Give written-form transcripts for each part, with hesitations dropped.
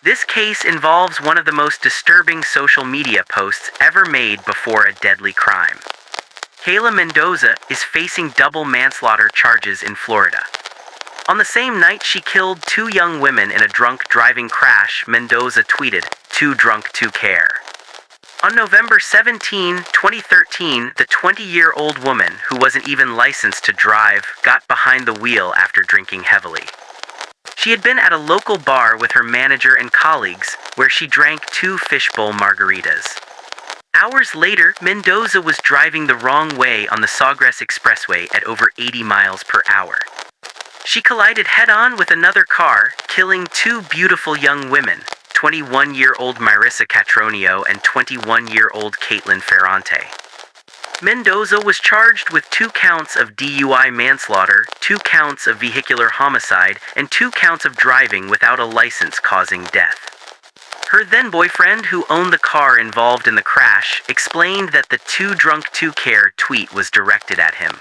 This case involves one of the most disturbing social media posts ever made before a deadly crime. Kayla Mendoza is facing double manslaughter charges in Florida. On the same night she killed two young women in a drunk driving crash, Mendoza tweeted, "Too drunk to care." On November 17, 2013, the 20-year-old woman, who wasn't even licensed to drive, got behind the wheel after drinking heavily. She had been at a local bar with her manager and colleagues, where she drank two fishbowl margaritas. Hours later, Mendoza was driving the wrong way on the Sawgrass Expressway at over 80 miles per hour. She collided head-on with another car, killing two beautiful young women, 21-year-old Marissa Catronio and 21-year-old Caitlin Ferrante. Mendoza was charged with 2 counts of DUI manslaughter, 2 counts of vehicular homicide, and 2 counts of driving without a license causing death. Her then-boyfriend, who owned the car involved in the crash, explained that the "too drunk to care" tweet was directed at him.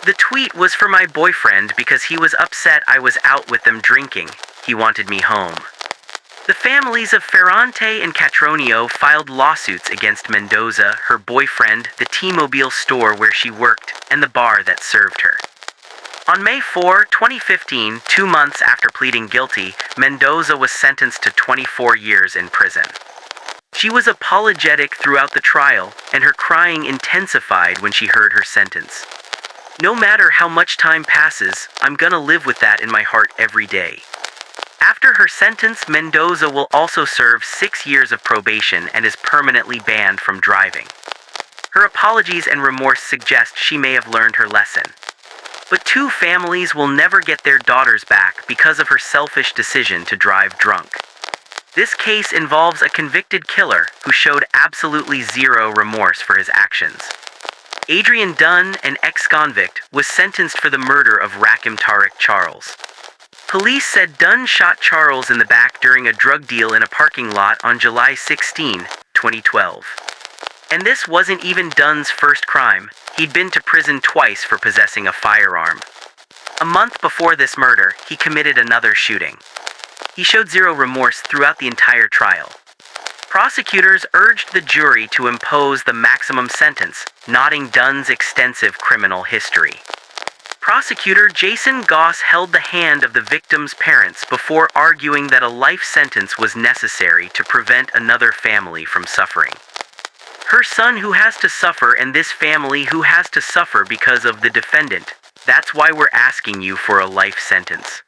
"The tweet was for my boyfriend because he was upset I was out with them drinking. He wanted me home." The families of Ferrante and Catronio filed lawsuits against Mendoza, her boyfriend, the T-Mobile store where she worked, and the bar that served her. On May 4, 2015, 2 months after pleading guilty, Mendoza was sentenced to 24 years in prison. She was apologetic throughout the trial, and her crying intensified when she heard her sentence. "No matter how much time passes, I'm gonna live with that in my heart every day." After her sentence, Mendoza will also serve 6 years of probation and is permanently banned from driving. Her apologies and remorse suggest she may have learned her lesson. But 2 families will never get their daughters back because of her selfish decision to drive drunk. This case involves a convicted killer who showed absolutely zero remorse for his actions. Adrian Dunn, an ex-convict, was sentenced for the murder of Rakim Tariq Charles. Police said Dunn shot Charles in the back during a drug deal in a parking lot on July 16, 2012. And this wasn't even Dunn's first crime. He'd been to prison twice for possessing a firearm. A month before this murder, he committed another shooting. He showed zero remorse throughout the entire trial. Prosecutors urged the jury to impose the maximum sentence, noting Dunn's extensive criminal history. Prosecutor Jason Goss held the hand of the victim's parents before arguing that a life sentence was necessary to prevent another family from suffering. "Her son who has to suffer and this family who has to suffer because of the defendant. That's why we're asking you for a life sentence."